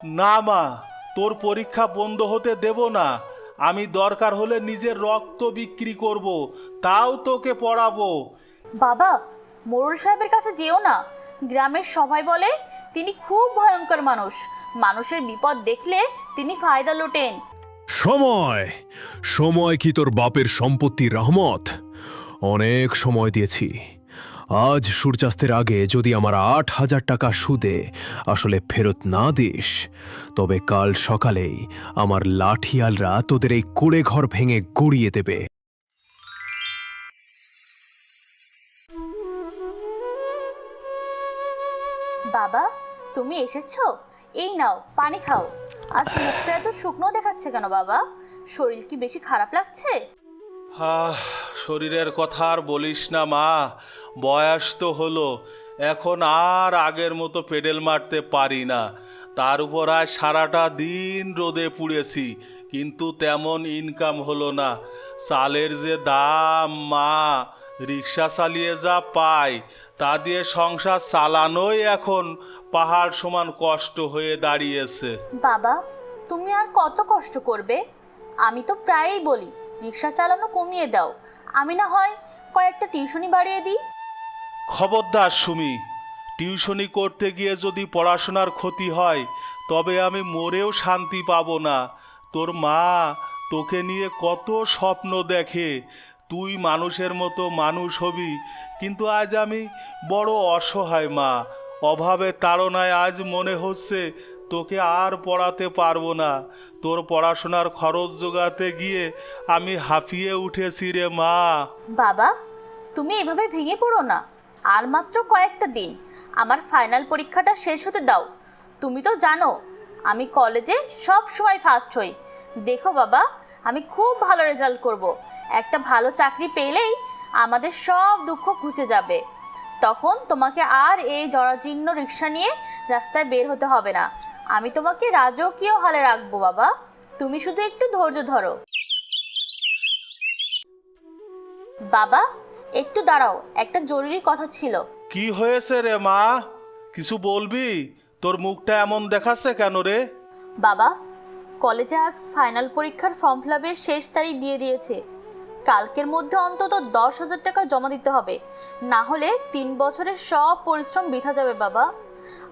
না মা, তোর পরীক্ষা বন্ধ হতে দেব না। আমি দরকার হলে নিজের রক্ত বিক্রি করব, তাও তোকে পড়াবো। বাবা, মোড়ল সাহেবের কাছে যেও না। গ্রামের সবাই বলে তিনি খুব ভয়ঙ্কর মানুষ। মানুষের বিপদ দেখলে তিনি ফায়দা লোটেন। সময় সময় কি তোর বাপের সম্পত্তির রহমত? অনেক সময় দিয়েছি। আজ সূর্যাস্তের আগে যদি আমার ৮,০০০ টাকা সুদে আসলে ফেরত না দিস, তবে কাল সকালেই আমার লাঠিয়ালরা তোদের এই কুড়ে ঘর ভেঙে গড়িয়ে দেবে। বাবা, তুমি এসেছো? এই নাও, পানি খাও। আজ মুখটা এত শুকনো দেখাচ্ছে কেন বাবা? শরীর কি বেশি খারাপ লাগছে? শরীরের কথা আর বলিস না মা। বয়স তো হলো, এখন আর আগের মতো পেডেল মারতে পারি না। তার উপর আজ সারাটা দিন রোদে পুড়েছি, কিন্তু তেমন ইনকাম হলো না। চালের যে দাম মা, রিক্সা চালিয়ে যা পাই তা দিয়ে সংসার চালানোই এখন পাহাড় সমান কষ্ট হয়ে দাঁড়িয়েছে। বাবা, তুমি আর কত কষ্ট করবে? আমি তো প্রায়ই বলি রিক্সা চালানো কমিয়ে দাও। আমি না হয় কয়েকটা টিউশনি বাড়িয়ে দিই। খবরদার সুমি, টিউশনি করতে গিয়ে যদি পড়াশোনার ক্ষতি হয় তবে আমি মরেও শান্তি পাবো না। তোর মা তোকে নিয়ে কত স্বপ্ন দেখে, তুই মানুষের মতো মানুষ হবি, কিন্তু আজ আমি বড় অসহায় মা। অভাবে তাড়নায় আজ মনে হচ্ছে তোকে আর পড়াতে পারবো না। তোর পড়াশোনার খরচ জোগাতে গিয়ে আমি হাঁফিয়ে উঠেছি রে মা। বাবা, তুমি এভাবে ভেঙে পড়ো না। আর মাত্র কয়েকটা দিন, আমার ফাইনাল পরীক্ষাটা শেষ হতে দাও। তুমি তো জানো আমি কলেজে সব সময় ফার্স্ট হই। দেখো বাবা, আমি খুব ভালো রেজাল্ট করব। একটা ভালো চাকরি পেলেই আমাদের সব দুঃখ ঘুচে যাবে। তখন তোমাকে আর এই জরাজীর্ণ রিক্সা নিয়ে রাস্তায় বের হতে হবে না। আমি তোমাকে রাজকীয় হালে রাখবো বাবা। তুমি শুধু একটু ধৈর্য ধরো। বাবা, একটু দাঁড়াও, একটা জরুরি কথা ছিল। কি হয়েছে রে মা? কিছু বলবি? তোর মুখটা এমন দেখাচ্ছে কেন রে? বাবা, কলেজে আজ ফাইনাল পরীক্ষার ফর্ম ফিল আপের শেষ তারিখ দিয়ে দিয়েছে। কালকের মধ্যে অন্তত ১০,০০০ টাকা জমা দিতে হবে, না হলে ৩ বছরের সব পরিশ্রম বৃথা যাবে বাবা।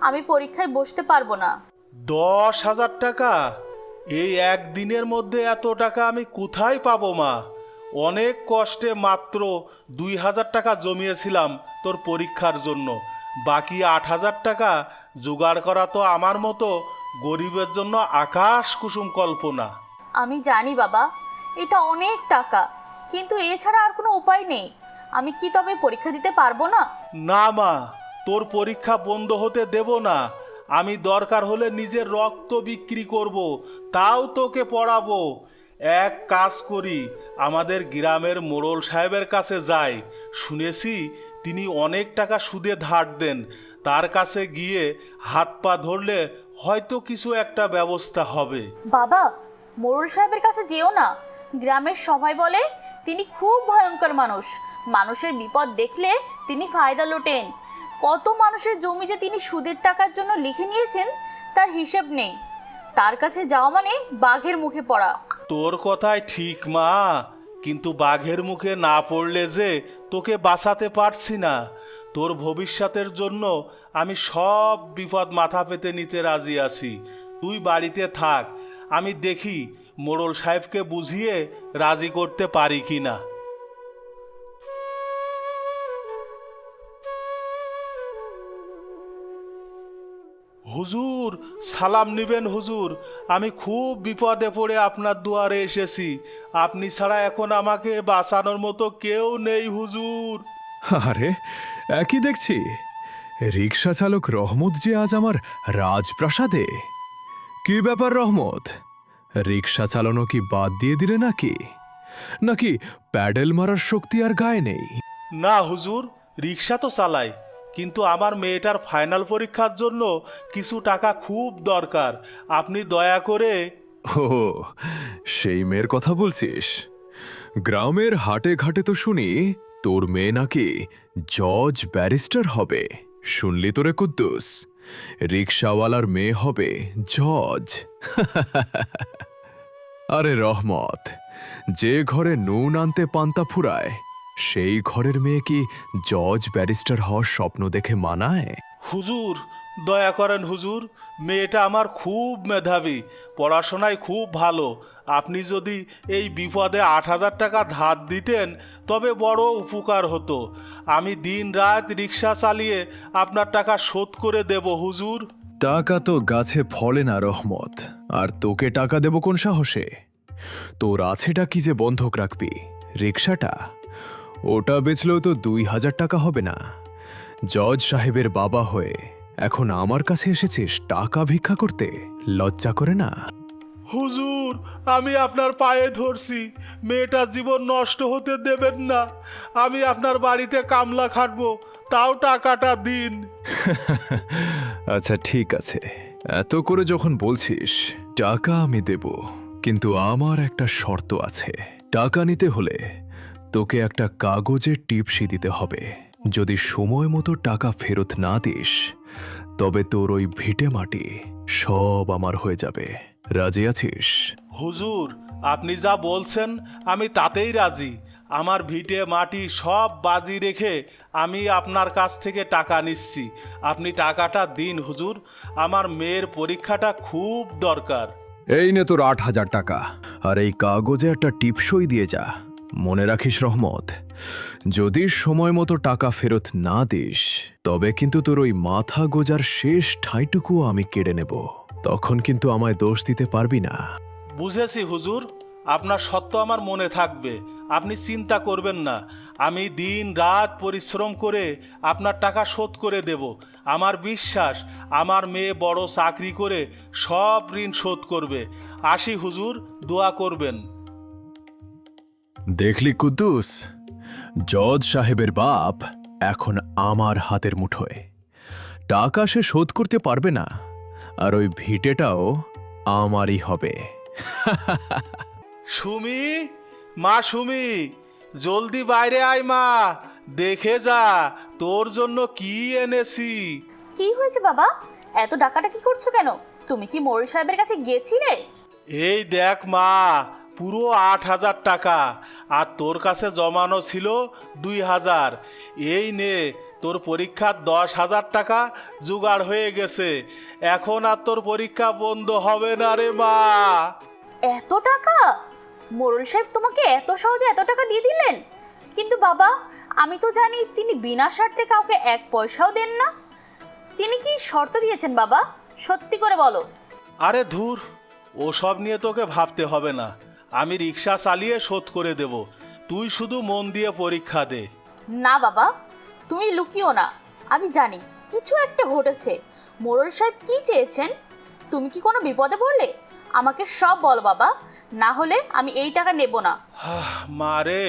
আমি পরীক্ষায় বসতে পারবো না। ১০,০০০ টাকা? এই একদিনের মধ্যে এত টাকা আমি কোথায় পাবো মা? অনেক কষ্টে মাত্র ২,০০০ টাকা জমিয়েছিলাম তোর পরীক্ষার জন্য। বাকি ৮,০০০ টাকা জোগাড় করা তো আমার মতো গরিবের জন্য আকাশ কুসুম কল্পনা। আমি জানি বাবা, এটা অনেক টাকা, কিন্তু এছাড়া আর কোনো উপায় নেই। আমি কি তবে পরীক্ষা দিতে পারবো না? না মা, তোর পরীক্ষা বন্ধ হতে দেব না। আমি দরকার হলে নিজের রক্ত বিক্রি করব, তাও তোকে পড়াবো। এক কাজ করি, আমাদের গ্রামের মোড়ল সাহেবের কাছে যাই। শুনেছি তিনি অনেক টাকা সুদে ধার দেন। তার কাছে গিয়ে হাত পা ধরলে হয়তো কিছু একটা ব্যবস্থা হবে। বাবা, মোড়ল সাহেবের কাছে যেও না। গ্রামের সবাই বলে তিনি খুব ভয়ঙ্কর মানুষ। মানুষের বিপদ দেখলে তিনি ফায়দা লোটেন। কত মানুষের জমি যে তিনি সুদের টাকার জন্য লিখে নিয়েছেন তার হিসেব নেই। তার কাছে যাওয়া মানে বাঘের মুখে পড়া। তোর কথাই ঠিক মা, কিন্তু বাঘের মুখে না পড়লে যে তোকে বাঁচাতে পারছি না। তোর ভবিষ্যতের জন্য আমি সব বিপদ মাথা পেতে নিতে রাজি আছি। তুই বাড়িতে থাক, আমি দেখি মোড়ল সাহেবকে বুঝিয়ে রাজি করতে পারি কি না। হুজুর, সালাম নিবেন হুজুর। আমি খুব বিপদে পড়ে আপনার দুয়ারে এসেছি। আপনি ছাড়া এখন আমাকে বাঁচানোর মতো কেউ নেই হুজুর। আরে, একই দেখছি। রিক্সা চালক রহমত যে আজ আমার রাজপ্রাসাদে। কি ব্যাপার রহমত? রিক্সা চালানো কি বাদ দিয়ে দিলে নাকি? নাকি প্যাডেল মারার শক্তি আর গায়ে নেই? না হুজুর, রিক্সা তো চালাই, কিন্তু আমার মেয়েটার ফাইনাল পরীক্ষার জন্য কিছু টাকা খুব দরকার। আপনি দয়া করে। ও, সেই মেয়ের কথা বলছিস? গ্রামের হাটে ঘাটে তো শুনি তোর মেয়ে নাকি জজ ব্যারিস্টার হবে। শুনলি তোরে কুদ্দুস? রিক্সাওয়ালার মেয়ে হবে জজ। আরে রহমত, যে ঘরে নুন আনতে পান্তা ফুরায় সেই ঘরের মেয়ে কি জজ ব্যারিস্টার হওয়ার স্বপ্ন দেখে মানায়? হুজুর, দয়া করেন হুজুর, মেয়েটা আমার খুব মেধাবী, পড়াশোনায় খুব ভালো। আপনি যদি এই বিপদে 8,000 টাকা ধার দিতেন তবে বড় উপকার হতো। আমি দিন রাত রিক্সা চালিয়ে আপনার টাকা শোধ করে দেব হুজুর। টাকা তো গাছে ফলে না রহমত, আর তোকে টাকা দেব কোন সাহসে? তোর আছেটা কি যে বন্ধক রাখবি? রিক্সাটা? ওটা বেচলেও তো 2,000 টাকা হবে না। জজ সাহেবের বাবা হয়ে এখন আমার কাছে এসেছিস টাকা ভিক্ষা করতে? লজ্জা করে না? হুজুর, আমি আপনার পায়ে ধরছি, মেয়েটার জীবন নষ্ট হতে দেবেন না। আমি আপনার বাড়িতে কামলা খাটবো, তাও টাকাটা দিন। আচ্ছা ঠিক আছে, এত করে যখন বলছিস টাকা আমি দেব, কিন্তু আমার একটা শর্ত আছে। টাকা নিতে হলে তোকে একটা কাগজের টিপসি দিতে হবে। যদি সময় মতো টাকা ফেরত না দিস তবে তোর ওই ভিটে মাটি সব আমার হয়ে যাবে। রাজি আছিস? হুজুর, আপনি যা বলছেন আমি তাতেই রাজি। আমার ভিটে মাটি সব বাজি রেখে আমি আপনার কাছ থেকে টাকা নিচ্ছি। আপনি টাকাটা দিন হুজুর, আমার মেয়ের পরীক্ষাটা খুব দরকার। এই নে তোর 8,000 টাকা, আর এই কাগজে একটা টিপসই দিয়ে যা। মনে রাখিস রহমত, যদি সময় মতো টাকা ফেরত না দিস তবে কিন্তু তোর ওই মাথা গোজার শেষ ঠাঁইটুকু আমি কেড়ে নেব। তখন কিন্তু আমায় দোষ দিতে পারবি না। বুঝেছি হুজুর, আপনার সত্য আমার মনে থাকবে, আপনি চিন্তা করবেন না। আমি দিন রাত পরিশ্রম করে আপনার টাকা শোধ করে দেব। আমার বিশ্বাস আমার মেয়ে বড় চাকরি করে সব ঋণ শোধ করবে। আসি হুজুর, দোয়া করবেন। দেখলি কুদ্দুস, জজ সাহেবের বাপ এখন আমার হাতের মুঠোয়। টাকা সে শোধ করতে পারবে না, আর ওই ভিটেটাও আমারই হবে। সুমি, মা সুমি, জলদি বাইরে আয় মা, দেখে যা তোর জন্য কি এনেছি। কি হয়েছে বাবা? এত ডাকাটা কি করছো কেন? তুমি কি মোড়ল সাহেবের কাছে গিয়েছিলে? এই দেখ মা, পুরো 8,000 টাকা, আর তোর কাছে জমানো ছিল 2,000। এই নে, তোর পরীক্ষার 10,000 টাকা জোগাড় হয়ে গেছে। এখন আর তোর পরীক্ষা বন্ধ হবে না রে মা। এত টাকা? মোড়ল সাহেব তোমাকে এত সহজে এত টাকা দিয়ে দিলেন? কিন্তু বাবা, আমি তো জানি তিনি বিনা স্বার্থে কাউকে 1 পয়সাও দেন না। তিনি কি শর্ত দিয়েছেন বাবা? সত্যি করে বলো। আরে ধুর, ওসব নিয়ে তোকে ভাবতে হবে না। আমি রিক্সা চালিয়ে শোধ করে দেব, তুই শুধু মন দিয়ে পরীক্ষা দে। না বাবা, তুমি লুকিও না, আমি জানি কিছু একটা ঘটেছে। মোড়ল সাহেব কি চেয়েছেন? তুমি কি কোনো বিপদে পড়লে? আমাকে সব বলো বাবা, না হলে আমি এই টাকা নেব না। মা রে,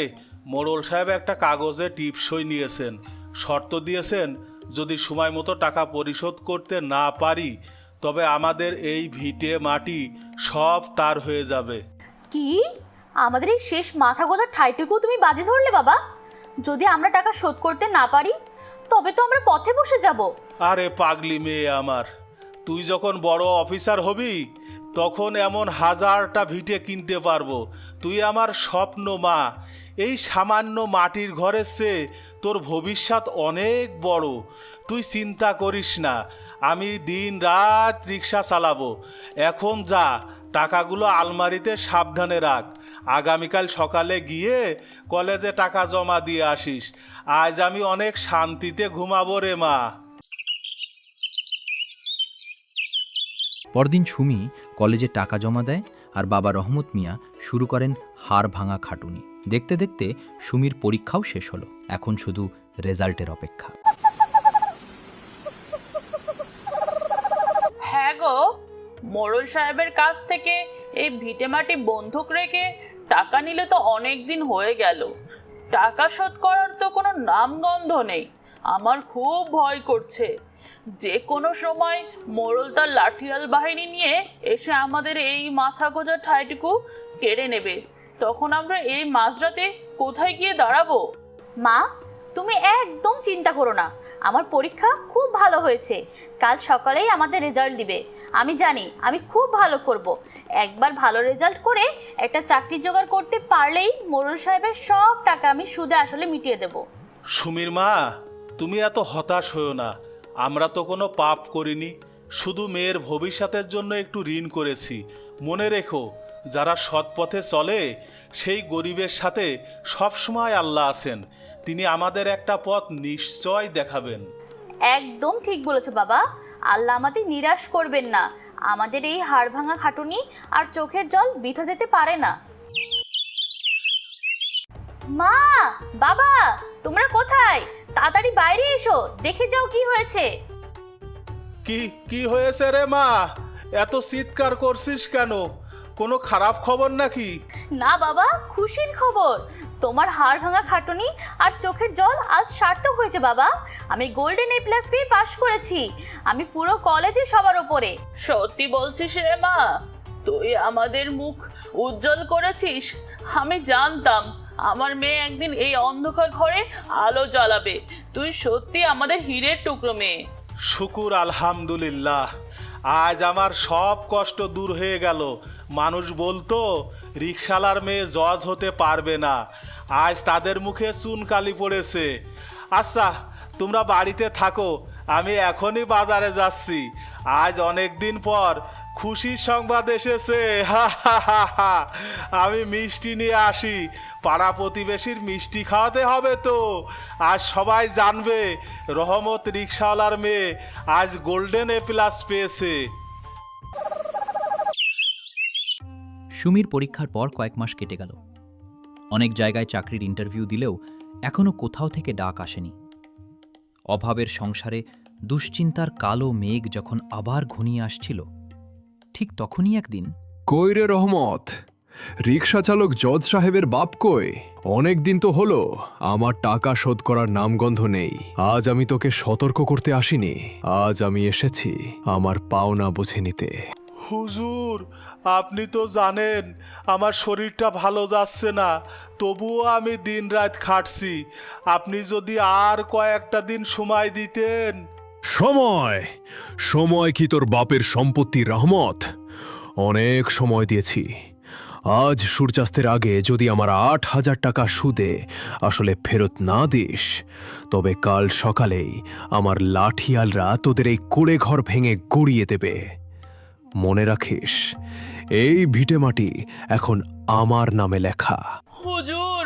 মোড়ল সাহেব একটা কাগজে টিপসই নিয়েছেন, শর্ত দিয়েছেন যদি সময় মতো টাকা পরিশোধ করতে না পারি তবে আমাদের এই ভিটে মাটি সব তার হয়ে যাবে। কি? আমাদের এই শেষ মাথা গোজার ঠাইটুকু তুমি বাজি ধরলে বাবা? যদি আমরা টাকা শোধ করতে না পারি তবে তো আমরা পথে বসে যাব। আরে পাগলি মেয়ে আমার, তুই যখন বড় অফিসার হবি তখন এমন 1000টা ভিটে কিনতে পারবো। তুই আমার স্বপ্ন মা। এই সামান্য মাটির ঘরের চেয়ে তোর ভবিষ্যৎ অনেক বড়। তুই চিন্তা করিস না, আমি দিন রাত রিক্সা চালাবো। এখন যা, টাকাগুলো আলমারিতে সাবধানে রাখ। আগামীকাল সকালে গিয়ে কলেজে টাকা জমা দিয়ে আসিস। আজ আমি অনেক শান্তিতে ঘুমাবো রে মা। পরদিন সুমি কলেজে টাকা জমা দেয় আর বাবা রহমত মিয়া শুরু করেন হাড় ভাঙা খাটুনি। দেখতে দেখতে সুমির পরীক্ষাও শেষ হলো। এখন শুধু রেজাল্টের অপেক্ষা। হ্যাঁ গো, মোড়ল সাহেবের কাছ থেকে এই ভিটেমাটি বন্ধক রেখে টাকা নিলে তো অনেক দিন হয়ে গেল। টাকা শোধ করার তো কোনো নামগন্ধ নেই। আমার খুব ভয় করছে, যে কোনো সময় মোড়ল তার লাঠিয়াল বাহিনী নিয়ে এসে আমাদের এই মাথা গোজা ঠাইটুকু কেড়ে নেবে। তখন আমরা এই মাঝরাতে কোথায় গিয়ে দাঁড়াবো? মা, তুমি একদম চিন্তা করো না, আমার পরীক্ষা খুব ভালো হয়েছে। কাল সকালেই আমাদের রেজাল্ট দিবে। আমি জানি আমি খুব ভালো করব। একবার ভালো রেজাল্ট করে একটা চাকরি জোগাড় করতে পারলেই মোড়ল সাহেবের সব টাকা আমি সুদে আসলে মিটিয়ে দেব। সুমির মা, তুমি এত হতাশ হও না। আমরা তো কোনো পাপ করিনি, শুধু মেয়ের ভবিষ্যতের জন্য একটু ঋণ করেছি। মনে রেখো, যারা সৎ পথে চলে সেই গরিবের সাথে সবসময় আল্লাহ আছেন। তিনি আমাদের একটা পথ নিশ্চয় দেখাবেন। একদম ঠিক বলেছো বাবা, আল্লাহ আমাদের নিরাশ করবেন না। আমাদের এই হাড় ভাঙা খাটুনি আর চোখের জল বৃথা যেতে পারে না। মা, বাবা, তোমরা কোথায়? তাড়াতাড়ি বাইরে এসো, দেখে যাও কি হয়েছে। কি কি হয়েছে রে মা? এত চিৎকার করছিস কেন? কোনো খারাপ খবর নাকি? না বাবা, খুশির খবর। তোমার হাড় ভাঙা খাটুনি আর চোখের জল আজ সার্থক হয়েছে বাবা। আমি গোল্ডেন A+ পেয়ে পাশ করেছি। আমি পুরো কলেজে সবার ওপরে। সত্যি বলছিস রে মা? তুই আমাদের মুখ উজ্জ্বল করেছিস। আমি জানতাম আমার মেয়ে একদিন এই অন্ধকার ঘরে আলো জ্বালাবে। তুই সত্যি আমাদের হীরের টুকরো মেয়ে। শুকুর আলহামদুলিল্লাহ, আজ আমার সব কষ্ট দূর হয়ে গেল। মানুষ বলতো রিকশালার মেয়ে জজ হতে পারবে না, আজ তাদের মুখে চুনকালি পড়েছে। আচ্ছা, তোমরা বাড়িতে থাকো, আমি এখনই বাজারে যাচ্ছি। আজ অনেক দিন পর খুশির সংবাদ এসেছে। হা হা হা হা। আমি মিষ্টি নিয়ে আসি, পাড়া প্রতিবেশীর মিষ্টি খাওয়াতে হবে তো। আজ সবাই জানবে রহমত রিকশাওয়ালার মেয়ে আজ গোল্ডেন A+ পেয়েছে। সুমির পরীক্ষার পর কয়েক মাস কেটে গেল। অনেক জায়গায় চাকরির ইন্টারভিউ দিলেও এখনও কোথাও থেকে ডাক আসেনি। অভাবের সংসারে দুশ্চিন্তার কালো মেঘ যখন আবার ঘনিয়ে আসছিল, ঠিক তখনই একদিন কই রে রহমত, রিক্সা চালক জজ সাহেবের বাপ কই? অনেক দিন তো হলো, আমার টাকা শোধ করার নামগন্ধ নেই। আজ আমি তোকে সতর্ক করতে আসিনি, আজ আমি এসেছি আমার পাওনা বুঝে নিতে। হুজুর, আপনি তো জানেন আমার শরীরটা ভালো যাচ্ছে না, তবুও আমি দিনরাত খাটছি। আপনি যদি আর কয়েকটা দিন সময় দিতেন। সময় সময় কি তোর বাপের সম্পত্তি রহমত? অনেক সময় দিয়েছি। আজ সূর্যাস্তের আগে যদি আমার 8,000 টাকা সুদে আসলে ফেরত না দিস, তবে কাল সকালেই আমার লাঠিয়ালরা তোদের এই কুড়ে ঘর ভেঙে গুড়িয়ে দেবে। মনে রাখিস, এই ভিটেমাটি এখন আমার নামে লেখা। হুজুর,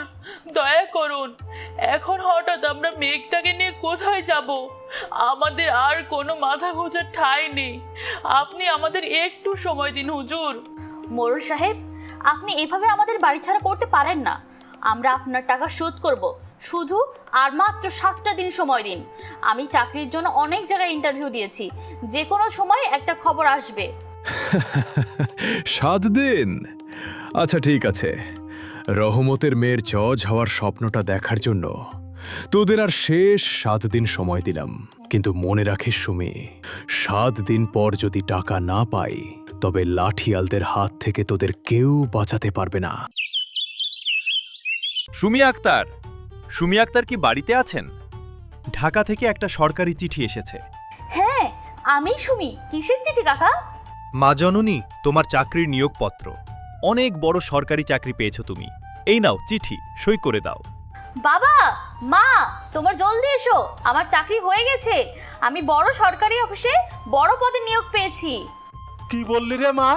দয়া করুন। এখন হঠাৎ আমরা মেঘটাকে নিয়ে কোথায় যাব? আমাদের আর কোনো মাথা গোঁজার ঠাঁই নেই। আপনি আমাদের একটু সময় দিন হুজুর। মোড়ল সাহেব, আপনি এভাবে আমাদের বাড়ি ছাড়া করতে পারেন না। আমরা আপনার টাকা শোধ করব, শুধু আর মাত্র 7টা দিন সময় দিন। আমি চাকরির জন্য অনেক জায়গায় ইন্টারভিউ দিয়েছি, যে কোনো সময় একটা খবর আসবে। 7 দিন? আচ্ছা ঠিক আছে, রহমতের মেয়ের জজ হওয়ার স্বপ্নটা দেখার জন্য তোদের আর শেষ 7 দিন সময় দিলাম। কিন্তু মনে রাখিস সুমি, 7 দিন পর যদি টাকা না পাই, তবে লাঠিয়ালদের হাত থেকে তোদের কেউ বাঁচাতে পারবে না। সুমি আক্তার, সুমি আক্তার কি বাড়িতে আছেন? ঢাকা থেকে একটা সরকারি চিঠি এসেছে। হ্যাঁ, আমি সুমি। কিসের চিঠি কাকা? মা জননী, তোমার চাকরির নিয়োগপত্র। অনেক বড় সরকারি চাকরি পেয়েছো তুমি। এই নাও চিঠি, সই করে দাও। বাবা, মা, তোমার জলদি এসো, আমার চাকরি হয়ে গেছে। আমি বড় সরকারি অফিসে বড় পদে নিয়োগ পেয়েছি। কি বললি রে মা?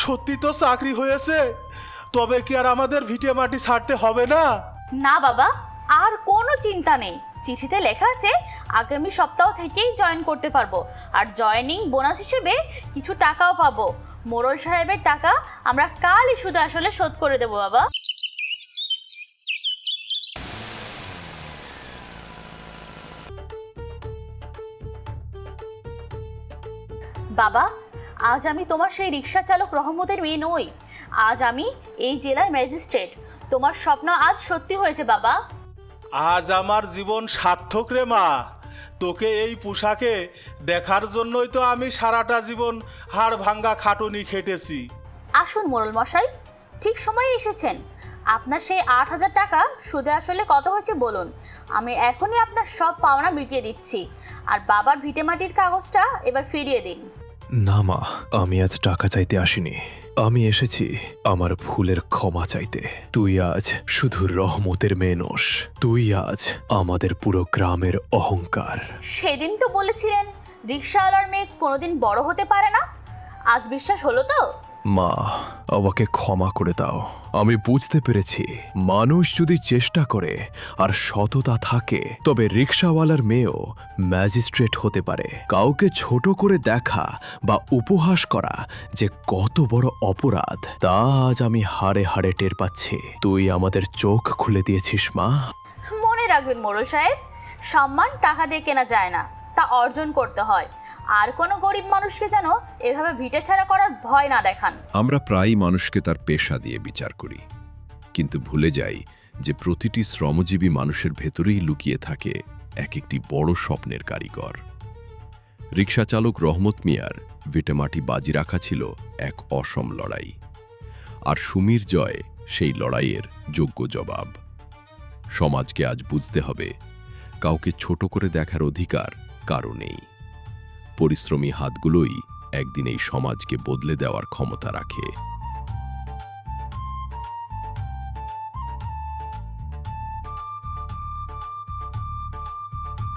সত্যি তো চাকরি হয়েছে? তবে কি আর আমাদের ভিটে মাটি ছাড়তে হবে না? না বাবা, আর কোনো চিন্তা নেই। চিঠিতে লেখা আছে আগামী সপ্তাহ থেকেই জয়েন করতে পারবো, আর জয়েনিং বোনাস হিসেবে কিছু টাকাও পাবো। মোড়ল সাহেবের টাকা আমরা কালই সুদে আসলে শোধ করে দেবো বাবা। বাবা, আজ আমি তোমার সেই রিক্সা চালক রহমতের মেয়ে নই। আজ আমি এই জেলার ম্যাজিস্ট্রেট। তোমার স্বপ্ন আজ সত্যি হয়েছে বাবা। আজ আমার জীবন সার্থক রে মা। তোকে এই পোশাকে দেখার জন্যই তো আমি সারাটা জীবন হাড় ভাঙ্গা খাটুনি খেটেছি। আসুন মোড়ল মশাই, ঠিক সময়ে এসেছেন। আপনার সেই 8,000 টাকা সুদে আসলে কত হয়েছে বলুন, আমি এখনই আপনার সব পাওনা মিটিয়ে দিচ্ছি। আর বাবার ভিটেমাটির কাগজটা এবার ফিরিয়ে দিন। না মা, আমি আজ টাকা চাইতে আসিনি। আমি এসেছি আমার ভুলের ক্ষমা চাইতে। তুই আজ শুধু রহমতের মেয়ে নোস, তুই আজ আমাদের পুরো গ্রামের অহংকার। সেদিন তো বলেছিলেন রিক্সাওয়ালার মেয়ে কোনোদিন বড় হতে পারে না, আজ বিশ্বাস হলো তো? মা, আমাকে ক্ষমা করে দাও। আমি বুঝতে পেরেছি মানুষ যদি চেষ্টা করে আর সততা থাকে তবে রিক্সাওয়ালার মেয়েও ম্যাজিস্ট্রেট হতে পারে। কাউকে ছোট করে দেখা বা উপহাস করা যে কত বড় অপরাধ তা আজ আমি হাড়ে হাড়ে টের পাচ্ছি। তুই আমাদের চোখ খুলে দিয়েছিস মা। মনে রাখবেন মোড়ল সাহেব, সম্মান টাকা দিয়ে কেনা যায় না, তা অর্জন করতে হয়। আর কোনো গরিব মানুষকে যেন এভাবে ভিটে ছাড়া করার ভয় না দেখান। আমরা প্রায়ই মানুষকে তার পেশা দিয়ে বিচার করি, কিন্তু ভুলে যাই যে প্রতিটি শ্রমজীবী মানুষের ভেতরেই লুকিয়ে থাকে এক একটি বড় স্বপ্নের কারিগর। রিকশা চালক রহমত মিয়ার ভিটেমাটি বাজি রাখা ছিল এক অসম লড়াই, আর সুমির জয় সেই লড়াইয়ের যোগ্য জবাব। সমাজকে আজ বুঝতে হবে কাউকে ছোট করে দেখার অধিকার কারো নেই। পরিশ্রমী হাতগুলোই একদিন এই সমাজকে বদলে দেওয়ার ক্ষমতা রাখে।